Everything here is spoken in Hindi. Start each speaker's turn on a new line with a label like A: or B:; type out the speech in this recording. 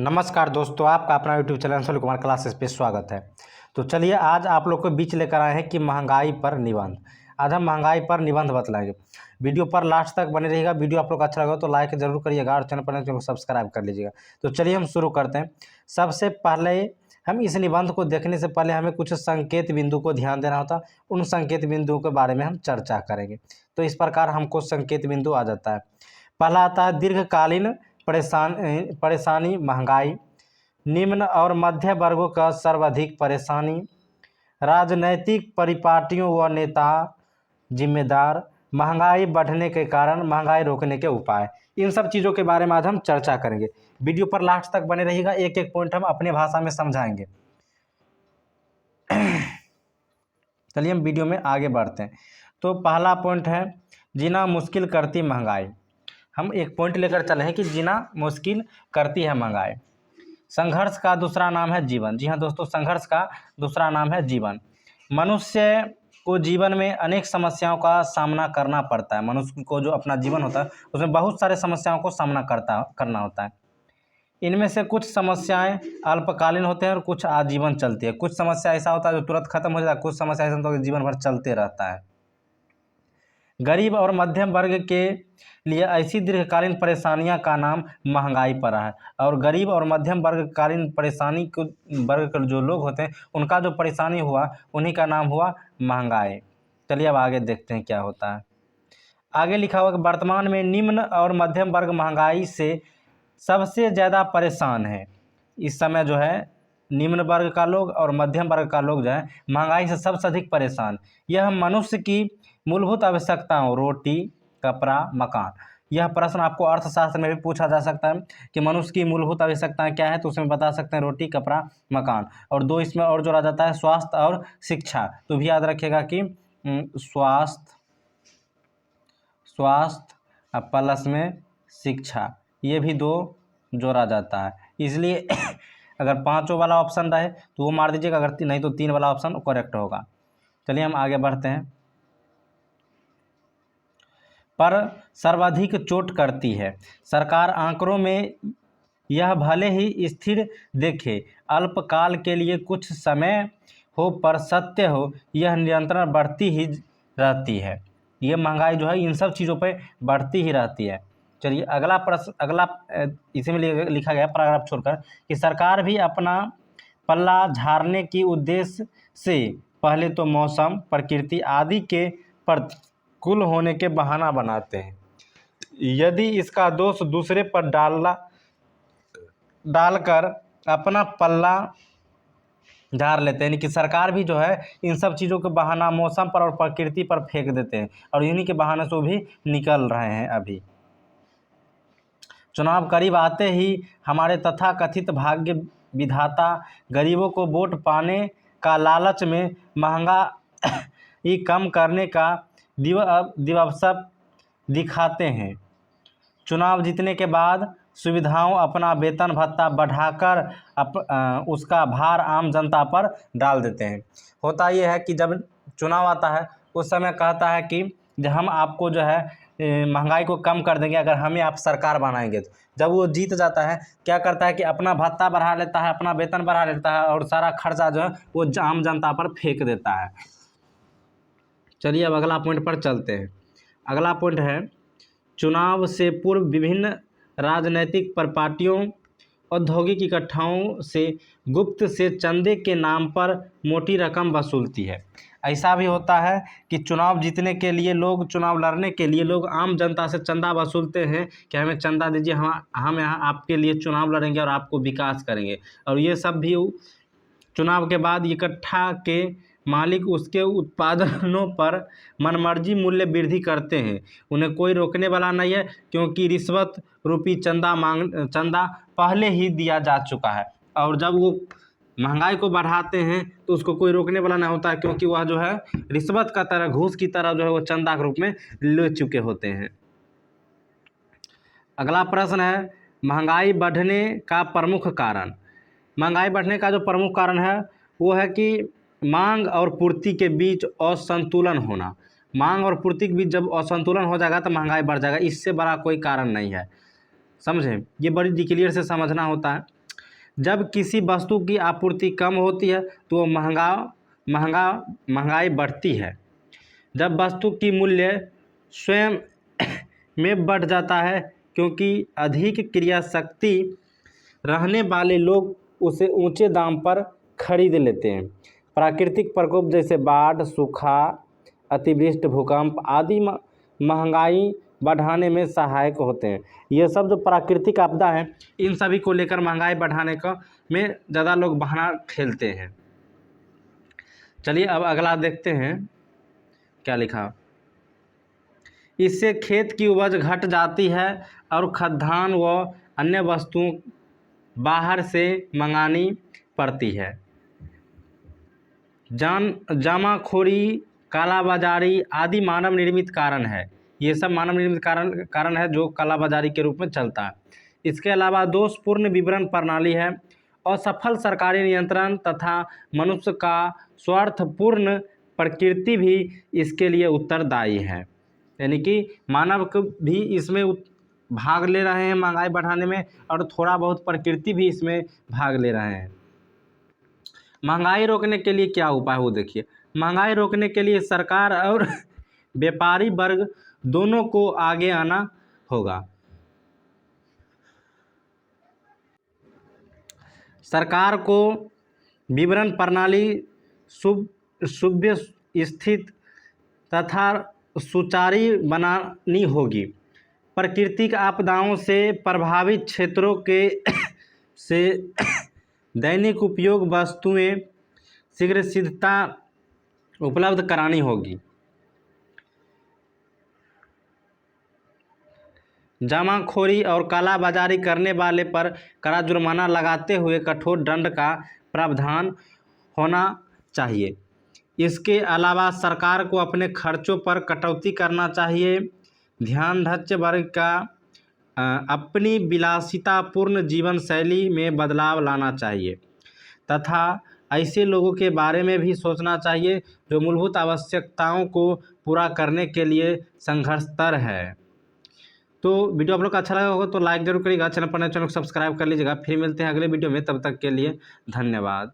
A: नमस्कार दोस्तों, आपका अपना YouTube channel Sunil Kumar classes पे स्वागत है। तो चलिए आज आप लोग को बीच लेकर आए हैं कि महंगाई पर निबंध। आज हम महंगाई पर निबंध बतलाएंगे। वीडियो पर लास्ट तक बने रहिएगा। वीडियो आप लोग को अच्छा लगा तो लाइक जरूर करिएगा और चैनल पर नए तो सब्सक्राइब कर लीजिएगा। तो चलिए हम शुरू करते हैं। सबसे पहले हम इस निबंध को देखने से पहले हमें कुछ संकेत बिंदु को ध्यान देना होता है। उन संकेत बिंदुओं के बारे में हम चर्चा करेंगे। तो इस प्रकार हमको संकेत बिंदु आ जाता है। पहला आता है दीर्घकालीन परेशानी महंगाई, निम्न और मध्य वर्गों का सर्वाधिक परेशानी, राजनैतिक परिपाटियों व नेता जिम्मेदार, महंगाई बढ़ने के कारण, महंगाई रोकने के उपाय। इन सब चीज़ों के बारे में आज हम चर्चा करेंगे। वीडियो पर लास्ट तक बने रहिएगा। एक एक पॉइंट हम अपनी भाषा में समझाएंगे। चलिए हम वीडियो में आगे बढ़ते हैं। तो पहला पॉइंट है जीना मुश्किल करती महंगाई। हम एक पॉइंट लेकर चले हैं कि जीना मुश्किल करती है महंगाई। संघर्ष का दूसरा नाम है जीवन। जी हाँ दोस्तों, संघर्ष का दूसरा नाम है जीवन। मनुष्य को जीवन में अनेक समस्याओं का सामना करना पड़ता है। मनुष्य को जो अपना जीवन होता है उसमें बहुत सारे समस्याओं को सामना करना होता है। इनमें से कुछ समस्याएं अल्पकालीन होते हैं और कुछ आजीवन चलती है। कुछ समस्या ऐसा होता है जो तुरंत खत्म हो जाता है, कुछ समस्या ऐसा होता है जो जीवन भर चलते रहता है। गरीब और मध्यम वर्ग के लिए ऐसी दीर्घकालीन परेशानियां का नाम महंगाई पड़ा है। और गरीब और मध्यम वर्गकालीन परेशानी को वर्ग के जो लोग होते हैं उनका जो परेशानी हुआ उन्हीं का नाम हुआ महंगाई। चलिए अब आगे देखते हैं क्या होता है। आगे लिखा हुआ कि वर्तमान में निम्न और मध्यम वर्ग महंगाई से सबसे ज़्यादा परेशान है। इस समय जो है निम्न वर्ग का लोग और मध्यम वर्ग का लोग जो है महंगाई से सबसे अधिक परेशान। यह मनुष्य की मूलभूत आवश्यकताओं रोटी, कपड़ा, मकान। यह प्रश्न आपको अर्थशास्त्र में भी पूछा जा सकता है कि मनुष्य की मूलभूत आवश्यकताएं क्या है, तो उसमें बता सकते हैं रोटी, कपड़ा, मकान। और दो इसमें और जोड़ा जाता है स्वास्थ्य और शिक्षा। तो भी याद रखिएगा कि स्वास्थ्य प्लस में शिक्षा, ये भी दो जोड़ा जाता है। इसलिए अगर पाँचों वाला ऑप्शन रहे तो वो मार दीजिएगा, अगर नहीं तो तीन वाला ऑप्शन करेक्ट होगा। चलिए हम आगे बढ़ते हैं। पर सर्वाधिक चोट करती है। सरकार आंकड़ों में यह भले ही स्थिर देखे अल्पकाल के लिए कुछ समय हो, पर सत्य हो यह निरंतर बढ़ती ही रहती है। ये महंगाई जो है इन सब चीज़ों पे बढ़ती ही रहती है। चलिए अगला प्रश्न, अगला इसी में लिखा गया पैराग्राफ छोड़कर कि सरकार भी अपना पल्ला झाड़ने की उद्देश्य से पहले तो मौसम, प्रकृति आदि के प्रतिकूल होने के बहाना बनाते हैं। यदि इसका दोष दूसरे पर डालकर अपना पल्ला झाड़ लेते हैं, यानी कि सरकार भी जो है इन सब चीज़ों के बहाना मौसम पर और प्रकृति पर फेंक देते हैं और इन्हीं के बहाने से वो भी निकल रहे हैं। अभी चुनाव करीब आते ही हमारे तथाकथित भाग्य विधाता गरीबों को वोट पाने का लालच में महंगाई कम करने का दिवस दिखाते हैं। चुनाव जीतने के बाद सुविधाओं, अपना वेतन भत्ता बढ़ाकर उसका भार आम जनता पर डाल देते हैं। होता यह है कि जब चुनाव आता है उस समय कहता है कि हम आपको जो है महंगाई को कम कर देंगे अगर हमें आप सरकार बनाएंगे। तो जब वो जीत जाता है क्या करता है कि अपना भत्ता बढ़ा लेता है, अपना वेतन बढ़ा लेता है और सारा खर्चा जो है वो आम जनता पर फेंक देता है। चलिए अब अगला पॉइंट पर चलते हैं। अगला पॉइंट है चुनाव से पूर्व विभिन्न राजनैतिक पार्टियों औद्योगिक इकट्ठाओं से गुप्त से चंदे के नाम पर मोटी रकम वसूलती है। ऐसा भी होता है कि चुनाव जीतने के लिए लोग, चुनाव लड़ने के लिए लोग आम जनता से चंदा वसूलते हैं कि हमें चंदा दीजिए, हम यहाँ आपके लिए चुनाव लड़ेंगे और आपको विकास करेंगे। और ये सब भी चुनाव के बाद इकट्ठा के मालिक उसके उत्पादनों पर मनमर्जी मूल्य वृद्धि करते हैं। उन्हें कोई रोकने वाला नहीं है क्योंकि रिश्वत रूपी चंदा पहले ही दिया जा चुका है। और जब वो महंगाई को बढ़ाते हैं तो उसको कोई रोकने वाला नहीं होता है क्योंकि वह जो है रिश्वत का तरह, घूस की तरह जो है वो चंदा के रूप में ले चुके होते हैं। अगला प्रश्न है महंगाई बढ़ने का प्रमुख कारण। महंगाई बढ़ने का जो प्रमुख कारण है वो है कि मांग और पूर्ति के बीच असंतुलन होना। मांग और पूर्ति के बीच जब असंतुलन हो जाएगा तो महंगाई बढ़ जाएगा। इससे बड़ा कोई कारण नहीं है, समझें। ये बड़ी डिक्लियर से समझना होता है। जब किसी वस्तु की आपूर्ति कम होती है तो वो महंगाई बढ़ती है। जब वस्तु की मूल्य स्वयं में बढ़ जाता है क्योंकि अधिक क्रिया शक्ति रहने वाले लोग उसे ऊंचे दाम पर खरीद लेते हैं। प्राकृतिक प्रकोप जैसे बाढ़, सूखा, अतिवृष्टि, भूकंप आदि महंगाई बढ़ाने में सहायक होते हैं। ये सब जो प्राकृतिक आपदा हैं इन सभी को लेकर महंगाई बढ़ाने का में ज़्यादा लोग बहाना खेलते हैं। चलिए अब अगला देखते हैं क्या लिखा। इससे खेत की उपज घट जाती है और खाद्यान्न व अन्य वस्तुओं बाहर से मंगानी पड़ती है। जमाखोरी, कालाबाजारी आदि मानव निर्मित कारण है। ये सब मानव निर्मित कारण है जो कालाबाजारी के रूप में चलता है। इसके अलावा दोषपूर्ण वितरण प्रणाली है। असफल सरकारी नियंत्रण तथा मनुष्य का स्वार्थपूर्ण प्रकृति भी इसके लिए उत्तरदायी है। यानी कि मानव भी इसमें भाग ले रहे हैं महंगाई बढ़ाने में, और थोड़ा बहुत प्रकृति भी इसमें भाग ले रहे हैं। महंगाई रोकने के लिए क्या उपाय हो देखिए। महंगाई रोकने के लिए सरकार और व्यापारी वर्ग दोनों को आगे आना होगा। सरकार को वितरण प्रणाली सुव्यवस्थित तथा सुचारू बनानी होगी। प्राकृतिक आपदाओं से प्रभावित क्षेत्रों के से दैनिक उपयोग वस्तुएं शीघ्रता उपलब्ध करानी होगी। जमाखोरी और कालाबाजारी करने वाले पर कड़ा जुर्माना लगाते हुए कठोर दंड का प्रावधान होना चाहिए। इसके अलावा सरकार को अपने खर्चों पर कटौती करना चाहिए। ध्यानधार्य वर्ग का अपनी विलासितापूर्ण जीवन शैली में बदलाव लाना चाहिए तथा ऐसे लोगों के बारे में भी सोचना चाहिए जो मूलभूत आवश्यकताओं को पूरा करने के लिए संघर्षतर है। तो वीडियो आप लोग को अच्छा लगा होगा तो लाइक जरूर करिएगा, चैनल पर नए चैनल को सब्सक्राइब कर लीजिएगा। फिर मिलते हैं अगले वीडियो में, तब तक के लिए धन्यवाद।